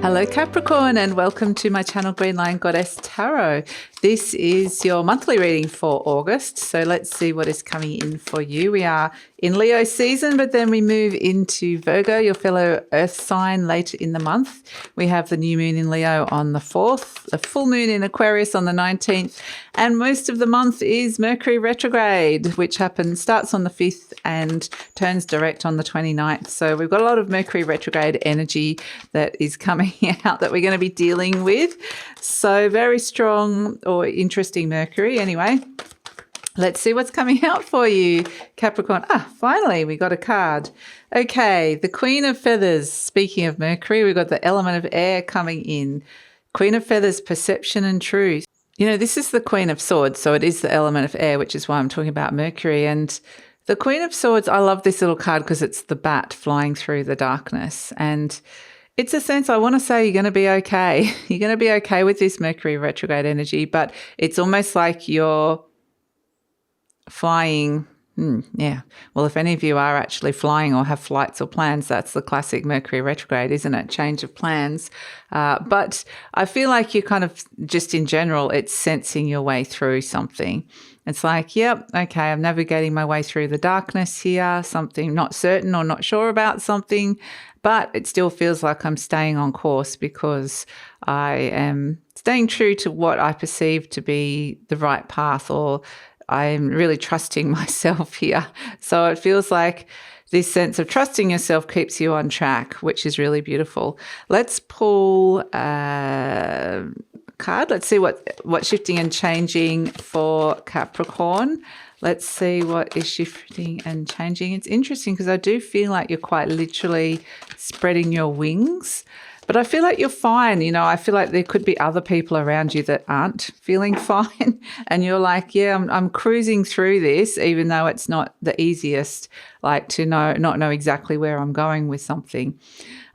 Hello Capricorn, and welcome to my channel GreenLion Goddess Tarot. This is your monthly reading for August, so let's see what is coming in for you. We are in Leo season, but then we move into Virgo, your fellow earth sign, later in the month. We have the new moon in Leo on the 4th, the full moon in Aquarius on the 19th, and most of the month is Mercury retrograde, which starts on the 5th and turns direct on the 29th. So we've got a lot of Mercury retrograde energy that is coming out that we're going to be dealing with. So very strong or interesting Mercury. Anyway, let's see what's coming out for you, Capricorn. Finally, we got a card. Okay, the Queen of Feathers. Speaking of Mercury, we've got the element of air coming in. Queen of Feathers, perception and truth. You know, this is the Queen of Swords, so it is the element of air, which is why I'm talking about Mercury. And the Queen of Swords, I love this little card because it's the bat flying through the darkness. And it's a sense, I want to say, you're going to be okay. You're going to be okay with this Mercury retrograde energy, but it's almost like you're flying. Well, if any of you are actually flying or have flights or plans, that's the classic Mercury retrograde, isn't it? Change of plans. But I feel like you kind of just in general, it's sensing your way through something. It's like, yep, okay, I'm navigating my way through the darkness here, something not certain or not sure about something, but it still feels like I'm staying on course because I am staying true to what I perceive to be the right path, or I'm really trusting myself here. So it feels like this sense of trusting yourself keeps you on track, which is really beautiful. Let's pull a card. Let's see what's shifting and changing for Capricorn. Let's see what is shifting and changing. It's interesting because I do feel like you're quite literally spreading your wings. But I feel like you're fine. You know, I feel like there could be other people around you that aren't feeling fine. And you're like, yeah, I'm cruising through this, even though it's not the easiest, like to not know exactly where I'm going with something.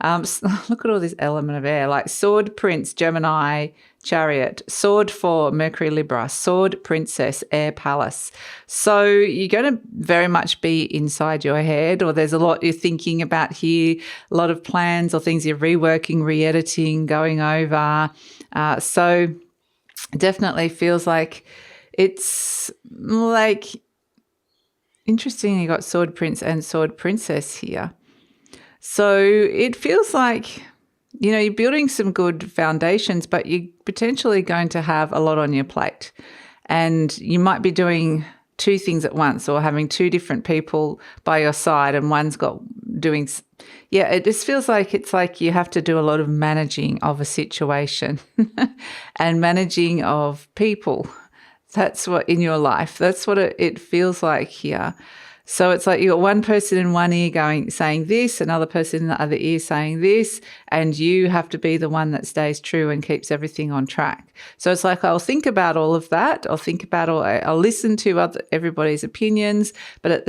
Look at all this element of air, like Sword Prince, Gemini, Chariot, Sword for Mercury Libra, Sword Princess, Air Palace. So you're going to very much be inside your head, or there's a lot you're thinking about here, a lot of plans or things you're reworking, re-editing, going over. So definitely feels like it's like interesting. You got Sword Prince and Sword Princess here. So it feels like, you know, you're building some good foundations, but you're potentially going to have a lot on your plate. And you might be doing two things at once, or having two different people by your side, and one's got doing, it just feels like it's like you have to do a lot of managing of a situation and managing of people. That's what in your life, that's what it feels like here. So it's like you got one person in one ear saying this, another person in the other ear saying this, and you have to be the one that stays true and keeps everything on track. So it's like I'll think about all of that. I'll listen to everybody's opinions, but at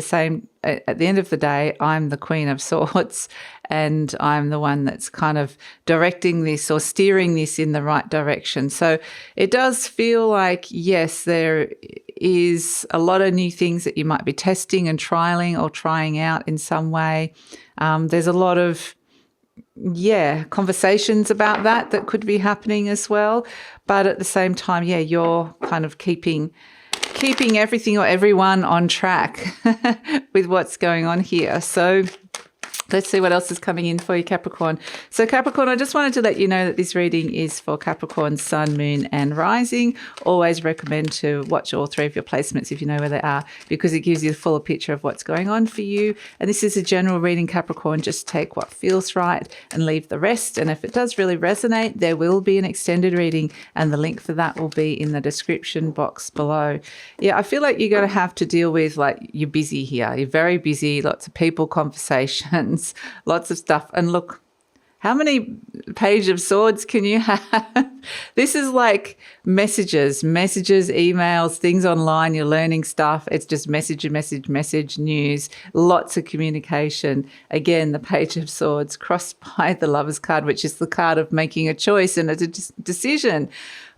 the end of the day, I'm the Queen of Swords, and I'm the one that's kind of directing this or steering this in the right direction. So it does feel like, yes, there is a lot of new things that you might be testing and trialing or trying out in some way. There's a lot of, conversations about that could be happening as well. But at the same time, you're kind of keeping everything or everyone on track with what's going on here. So let's see what else is coming in for you, Capricorn. So Capricorn, I just wanted to let you know that this reading is for Capricorn, Sun, Moon and Rising. Always recommend to watch all three of your placements if you know where they are, because it gives you the fuller picture of what's going on for you. And this is a general reading, Capricorn. Just take what feels right and leave the rest. And if it does really resonate, there will be an extended reading, and the link for that will be in the description box below. Yeah, I feel like you're going to have to deal with, like, you're busy here. You're very busy, lots of people, conversations, lots of stuff. And look, how many Page of Swords can you have? This is like messages, emails, things online, you're learning stuff. It's just message, news, lots of communication. Again, the Page of Swords crossed by the Lover's card, which is the card of making a choice and a decision.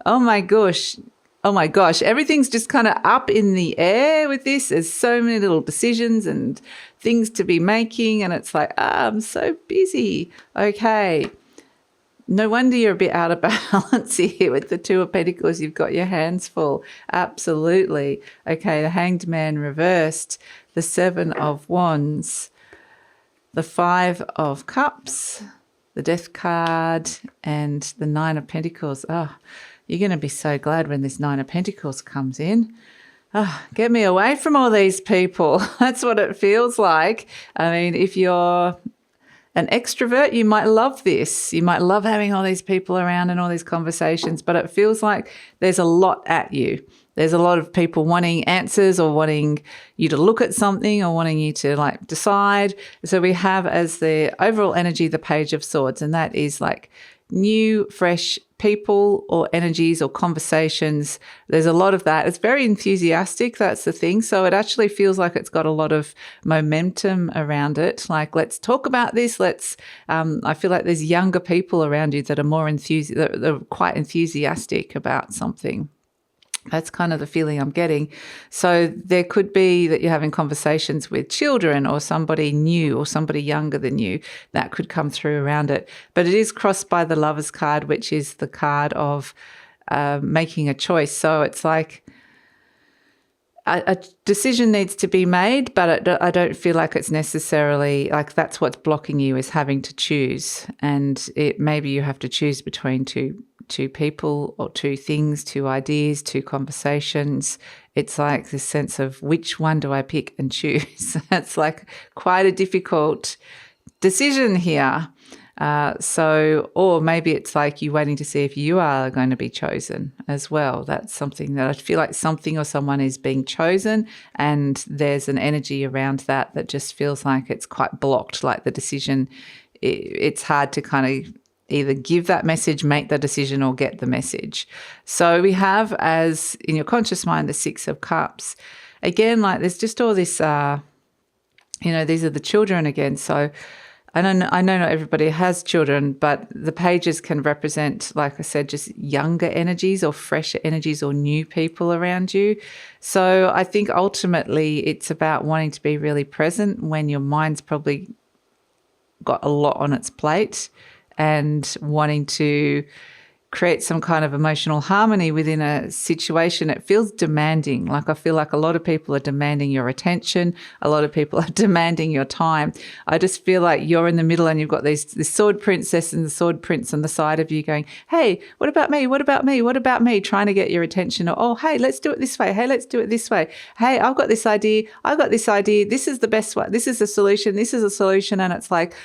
Oh my gosh, Oh my gosh, everything's just kind of up in the air with this. There's so many little decisions and things to be making, and it's like, I'm so busy. Okay. No wonder you're a bit out of balance here with the Two of Pentacles. You've got your hands full. Absolutely. Okay, the Hanged Man reversed, the Seven of Wands, the Five of Cups, the Death card, and the Nine of Pentacles. Oh, you're going to be so glad when this Nine of Pentacles comes in. Oh, get me away from all these people. That's what it feels like. I mean, if you're an extrovert, you might love this. You might love having all these people around and all these conversations, but it feels like there's a lot at you. There's a lot of people wanting answers or wanting you to look at something or wanting you to like decide. So we have as the overall energy, the Page of Swords, and that is like new, fresh people or energies or conversations. There's a lot of that. It's very enthusiastic. That's the thing. So it actually feels like it's got a lot of momentum around it. Like, let's talk about this. I feel like there's younger people around you that are more that are quite enthusiastic about something. That's kind of the feeling I'm getting. So there could be that you're having conversations with children or somebody new or somebody younger than you. That could come through around it. But it is crossed by the Lovers card, which is the card of making a choice. So it's like a decision needs to be made, but I don't feel like it's necessarily like that's what's blocking you, is having to choose. And maybe you have to choose between two people or two things, two ideas, two conversations. It's like this sense of which one do I pick and choose? It's like quite a difficult decision here. Or maybe it's like you waiting to see if you are going to be chosen as well. That's something that I feel like something or someone is being chosen, and there's an energy around that just feels like it's quite blocked, like the decision. It's hard to kind of either give that message, make the decision, or get the message. So we have, as in your conscious mind, the Six of Cups. Again, like there's just all this, these are the children again. So I know not everybody has children, but the pages can represent, like I said, just younger energies or fresher energies or new people around you. So I think ultimately it's about wanting to be really present when your mind's probably got a lot on its plate, and wanting to create some kind of emotional harmony within a situation. It feels demanding. Like I feel like a lot of people are demanding your attention. A lot of people are demanding your time. I just feel like you're in the middle and you've got this sword princess and the sword prince on the side of you going, hey, what about me? What about me? What about me? Trying to get your attention. Or, oh, hey, let's do it this way. Hey, let's do it this way. Hey, I've got this idea. I've got this idea. This is the best one. This is a solution. This is a solution. And it's like,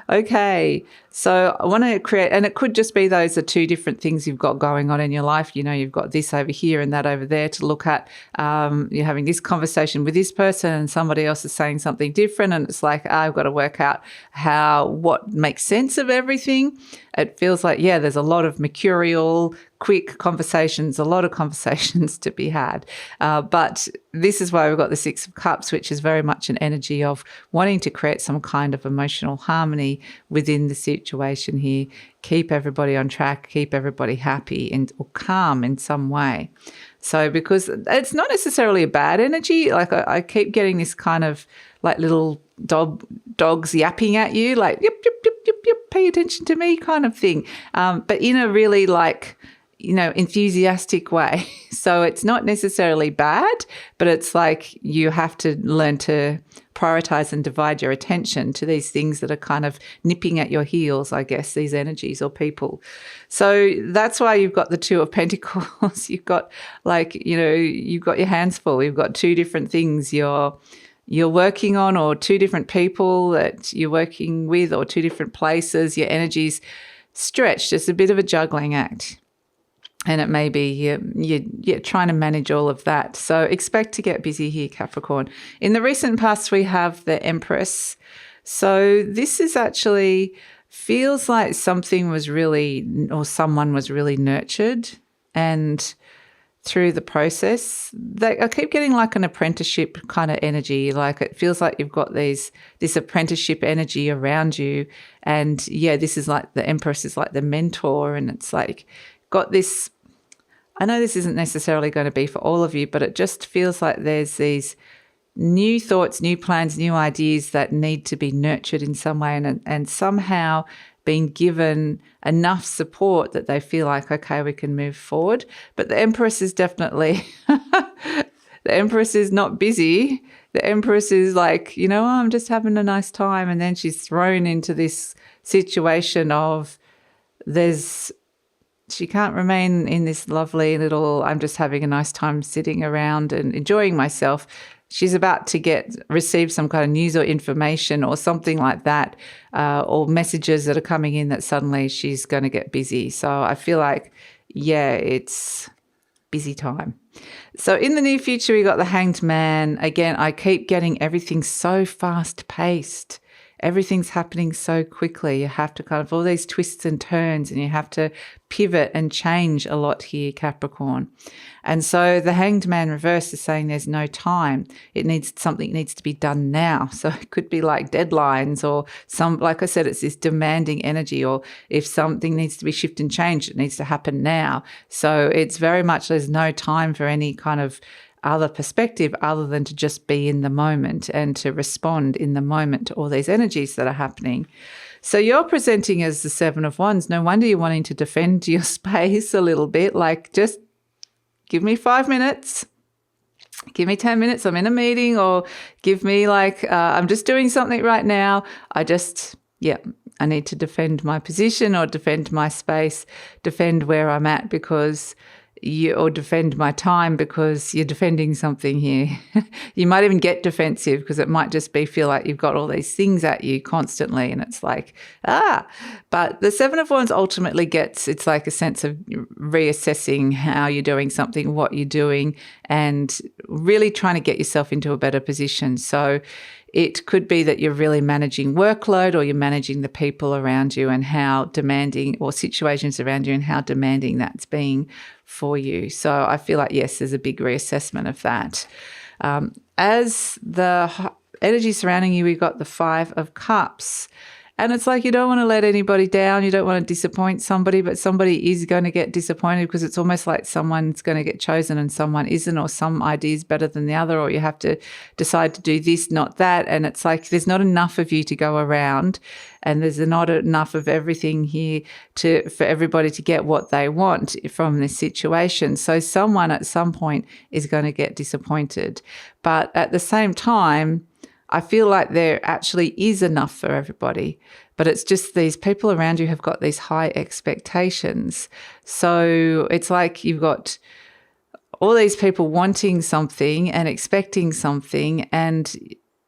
okay. So I want to create, and it could just be those are two different things you've got going on in your life. You've got this over here and that over there to look at. You're having this conversation with this person and somebody else is saying something different. And it's like, I've got to work out what makes sense of everything. It feels like, there's a lot of mercurial, quick conversations, a lot of conversations to be had. But this is why we've got the Six of Cups, which is very much an energy of wanting to create some kind of emotional harmony within the situation here, keep everybody on track, keep everybody happy or calm in some way. So because it's not necessarily a bad energy, like I keep getting this kind of like little dogs yapping at you, like, yep, yep, yep, yep, yep, pay attention to me kind of thing. But in a really like, enthusiastic way. So it's not necessarily bad, but it's like you have to learn to prioritize and divide your attention to these things that are kind of nipping at your heels, I guess, these energies or people. So that's why you've got the Two of Pentacles. You've got you've got your hands full. You've got two different things you're working on, or two different people that you're working with, or two different places. Your energy's stretched. It's a bit of a juggling act. And it may be you're trying to manage all of that. So expect to get busy here, Capricorn. In the recent past, we have the Empress. So this is actually feels like someone was really nurtured, and through the process, I keep getting like an apprenticeship kind of energy. Like it feels like you've got this apprenticeship energy around you. And this is like the Empress is like the mentor, and it's like got this, I know this isn't necessarily going to be for all of you, but it just feels like there's these new thoughts, new plans, new ideas that need to be nurtured in some way and somehow been given enough support that they feel like, okay, we can move forward. But the Empress is definitely, the Empress is not busy. The Empress is like, I'm just having a nice time. And then she's thrown into this situation of she can't remain in this lovely little, I'm just having a nice time sitting around and enjoying myself. She's about to receive some kind of news or information or something like that, or messages that are coming in that suddenly she's going to get busy. So I feel like, it's busy time. So in the near future, we got the Hanged Man. Again, I keep getting everything so fast paced. Everything's happening so quickly. You have to kind of all these twists and turns, and you have to pivot and change a lot here, Capricorn. And so the Hanged Man reverse is saying there's no time. Something needs to be done now. So it could be like deadlines or like I said, it's this demanding energy, or if something needs to be shifted and changed, it needs to happen now. So it's very much there's no time for any kind of other perspective other than to just be in the moment and to respond in the moment to all these energies that are happening. So you're presenting as the Seven of Wands. No wonder you're wanting to defend your space a little bit, like just give me 5 minutes, give me 10 minutes, I'm in a meeting, or give me I'm just doing something right now. I need to defend my position or defend my space, defend where I'm at or defend my time because you're defending something here. You might even get defensive because it might just feel like you've got all these things at you constantly, and it's like, But the Seven of Wands ultimately it's like a sense of reassessing how you're doing something, what you're doing, and really trying to get yourself into a better position. So it could be that you're really managing workload, or you're managing the people around you and how demanding, or situations around you and how demanding that's being for you. So I feel like, yes, there's a big reassessment of that. As the energy surrounding you, we've got the Five of Cups. And it's like you don't want to let anybody down. You don't want to disappoint somebody, but somebody is going to get disappointed because it's almost like someone's going to get chosen and someone isn't, or some idea is better than the other, or you have to decide to do this, not that. And it's like there's not enough of you to go around, and there's not enough of everything here for everybody to get what they want from this situation. So someone at some point is going to get disappointed. But at the same time, I feel like there actually is enough for everybody, but it's just these people around you have got these high expectations. So it's like you've got all these people wanting something and expecting something, and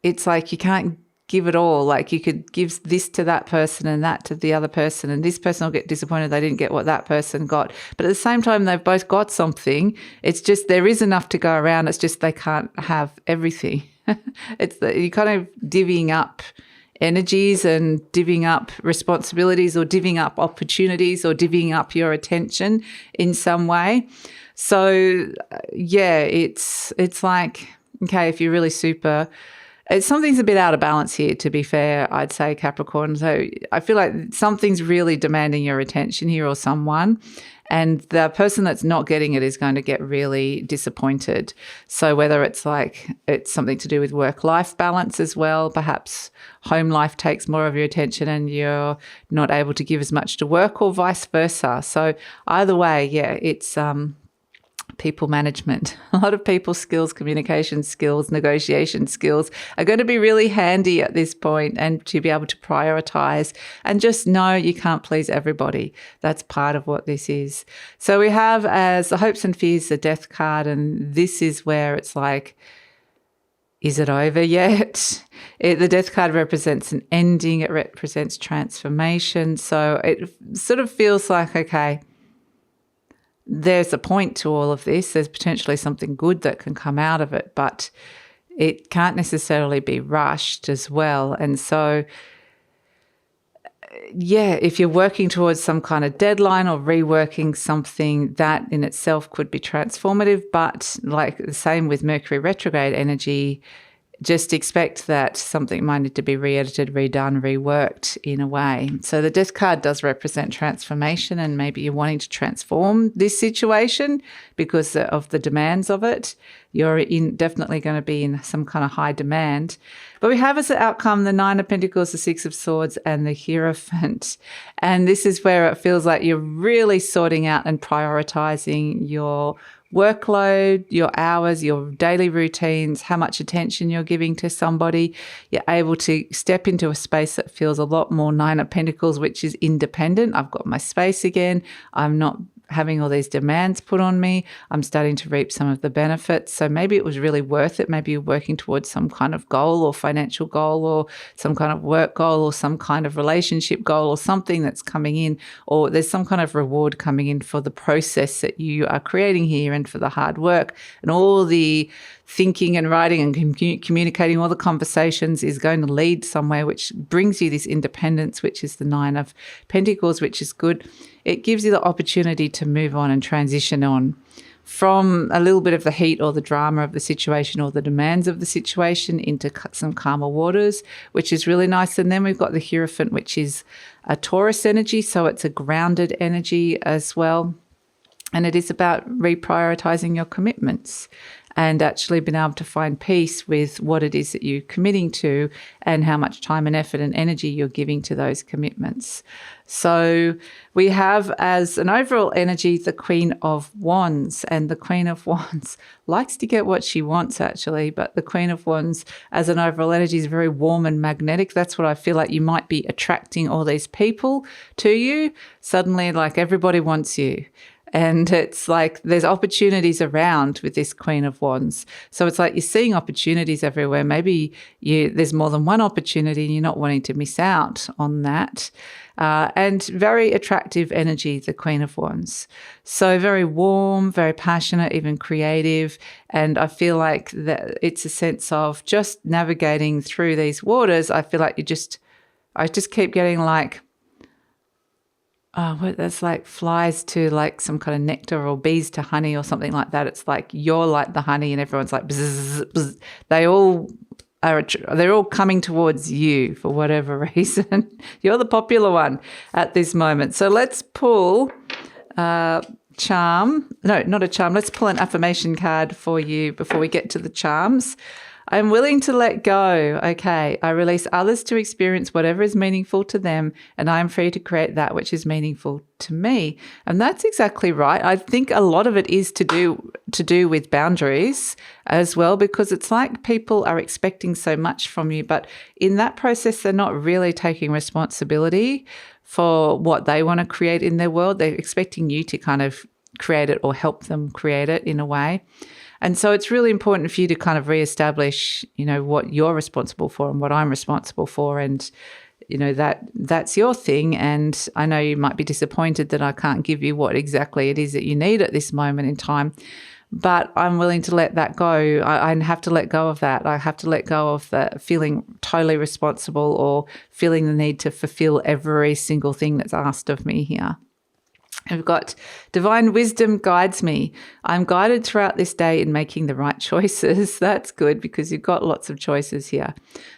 it's like you can't give it all. Like you could give this to that person and that to the other person, and this person will get disappointed they didn't get what that person got. But at the same time, they've both got something. It's just there is enough to go around. It's just they can't have everything. You're kind of divvying up energies and divvying up responsibilities, or divvying up opportunities, or divvying up your attention in some way. So it's like, okay, if you're really something's a bit out of balance here, to be fair, I'd say, Capricorn. So I feel like something's really demanding your attention here, or someone, and the person that's not getting it is going to get really disappointed. So whether it's something to do with work-life balance as well, perhaps home life takes more of your attention and you're not able to give as much to work, or vice versa. So either way, it's people management. A lot of people skills, communication skills, negotiation skills are going to be really handy at this point, and to be able to prioritize and just know you can't please everybody. That's part of what this is. So we have as the hopes and fears, the Death card, and this is where it's like, is it over yet? The Death card represents an ending. It represents transformation. So it sort of feels like, okay, there's a point to all of this. There's potentially something good that can come out of it, but it can't necessarily be rushed as well. And so, if you're working towards some kind of deadline or reworking something, that in itself could be transformative. But like the same with Mercury retrograde energy, just expect that something might need to be re-edited, redone, reworked in a way. So the Death card does represent transformation, and maybe you're wanting to transform this situation because of the demands of it. You're definitely going to be in some kind of high demand. But we have as an outcome the Nine of Pentacles, the Six of Swords, and the Hierophant. And this is where it feels like you're really sorting out and prioritizing your workload, your hours, your daily routines, how much attention you're giving to somebody. You're able to step into a space that feels a lot more Nine of Pentacles, which is independent. I've got my space again. I'm not having all these demands put on me. I'm starting to reap some of the benefits. So maybe it was really worth it. Maybe you're working towards some kind of goal or financial goal or some kind of work goal or some kind of relationship goal or something that's coming in, or there's some kind of reward coming in for the process that you are creating here and for the hard work and all the thinking and writing and communicating, all the conversations is going to lead somewhere, which brings you this independence, which is the Nine of Pentacles, which is good. It gives you the opportunity to move on and transition on from a little bit of the heat or the drama of the situation or the demands of the situation into some calmer waters, which is really nice. And then we've got the Hierophant, which is a Taurus energy, so it's a grounded energy as well. And it is about reprioritizing your commitments and actually being able to find peace with what it is that you're committing to and how much time and effort and energy you're giving to those commitments. So we have as an overall energy the Queen of Wands, and the Queen of Wands likes to get what she wants actually, but the Queen of Wands as an overall energy is very warm and magnetic. That's what I feel like. You might be attracting all these people to you. Suddenly, like, everybody wants you. And it's like there's opportunities around with this Queen of Wands. So it's like you're seeing opportunities everywhere. Maybe there's more than one opportunity and you're not wanting to miss out on that. And very attractive energy, the Queen of Wands. So very warm, very passionate, even creative. And I feel like that it's a sense of just navigating through these waters. I feel like I just keep getting like, that's like flies to like some kind of nectar or bees to honey or something like that. It's like you're like the honey and everyone's like bzz, bzz. They're all coming towards you for whatever reason. You're the popular one at this moment. So let's pull charm. No, not a charm. Let's pull an affirmation card for you before we get to the charms. I'm willing to let go. Okay. I release others to experience whatever is meaningful to them, and I am free to create that which is meaningful to me. And that's exactly right. I think a lot of it is to do with boundaries as well, because it's like people are expecting so much from you, but in that process, they're not really taking responsibility for what they want to create in their world. They're expecting you to kind of create it or help them create it in a way. And so it's really important for you to kind of reestablish, what you're responsible for and what I'm responsible for. And, that's your thing. And I know you might be disappointed that I can't give you what exactly it is that you need at this moment in time, but I'm willing to let that go. I have to let go of that. I have to let go of the feeling totally responsible or feeling the need to fulfill every single thing that's asked of me here. We've got divine wisdom guides me. I'm guided throughout this day in making the right choices. That's good because you've got lots of choices here.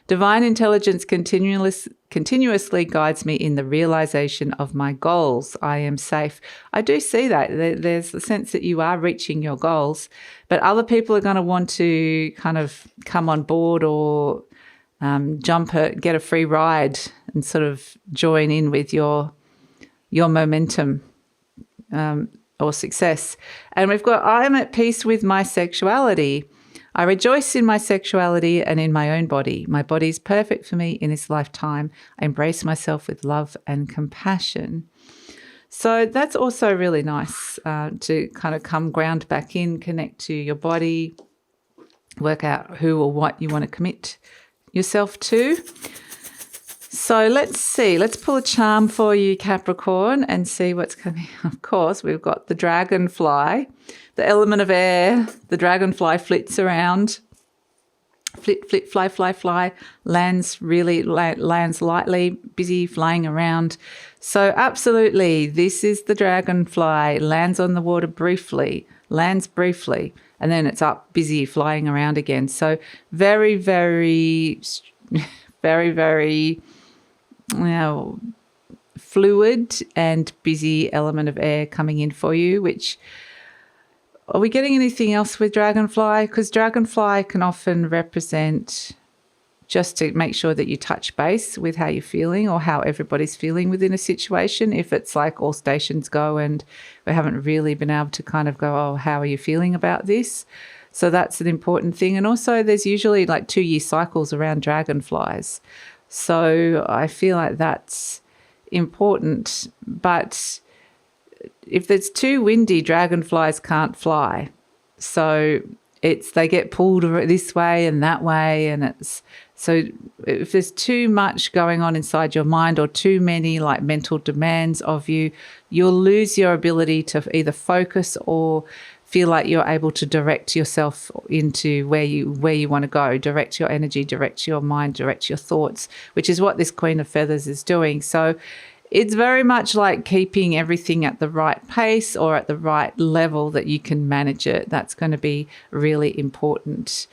Divine intelligence continuously guides me in the realization of my goals. I am safe. I do see that. There's the sense that you are reaching your goals, but other people are going to want to kind of come on board or get a free ride and sort of join in with your momentum. Or success. And we've got, I am at peace with my sexuality. I rejoice in my sexuality and in my own body. My body is perfect for me in this lifetime. I embrace myself with love and compassion. So that's also really nice to kind of come ground back in, connect to your body, work out who or what you want to commit yourself to. So let's see. Let's pull a charm for you, Capricorn, and see what's coming. Of course, we've got the dragonfly, the element of air. The dragonfly flits around. Flit, flit, fly, fly, fly. Lands lightly, busy flying around. So absolutely, this is the dragonfly. Lands on the water briefly, lands briefly, and then it's up, busy, flying around again. So very, very, very, very, fluid and busy element of air coming in for you. Which, are we getting anything else with dragonfly? Because dragonfly can often represent, just to make sure that you touch base with how you're feeling or how everybody's feeling within a situation. If it's like all stations go and we haven't really been able to kind of go, oh, how are you feeling about this? So that's an important thing. And also there's usually like 2-year cycles around dragonflies. So I feel like that's important. But if it's too windy, dragonflies can't fly. So they get pulled this way and that way, and so if there's too much going on inside your mind or too many like mental demands of you, you'll lose your ability to either focus or feel like you're able to direct yourself into where you want to go, direct your energy, direct your mind, direct your thoughts, which is what this Queen of Feathers is doing. So it's very much like keeping everything at the right pace or at the right level that you can manage it. That's going to be really important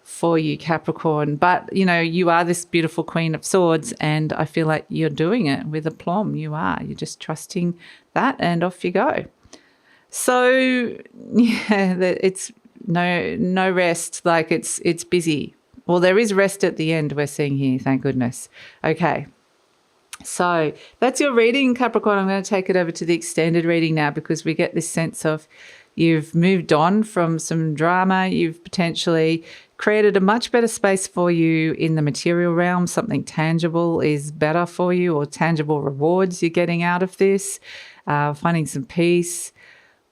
for you, Capricorn. But, you are this beautiful Queen of Swords, and I feel like you're doing it with aplomb. You are. You're just trusting that, and off you go. So, yeah, it's no rest. Like it's busy. Well, there is rest at the end, we're seeing here, thank goodness. Okay. So that's your reading, Capricorn. I'm going to take it over to the extended reading now, because we get this sense of you've moved on from some drama. You've potentially created a much better space for you in the material realm. Something tangible is better for you, or tangible rewards you're getting out of this, finding some peace,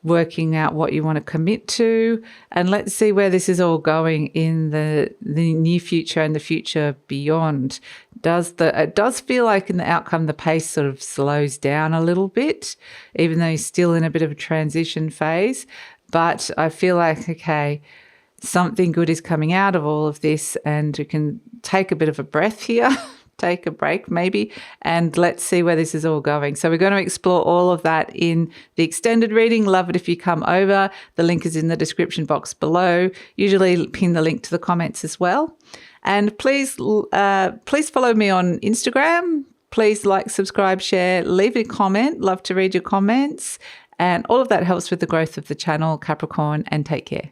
working out what you want to commit to. And let's see where this is all going in the near future and the future beyond. It does feel like in the outcome the pace sort of slows down a little bit, even though you're still in a bit of a transition phase. But I feel like, okay, something good is coming out of all of this, and we can take a bit of a breath here. Take a break maybe, and let's see where this is all going. So we're going to explore all of that in the extended reading. Love it if you come over. The link is in the description box below. Usually pin the link to the comments as well. And please follow me on Instagram. Please like, subscribe, share, leave a comment. Love to read your comments. And all of that helps with the growth of the channel, Capricorn, and take care.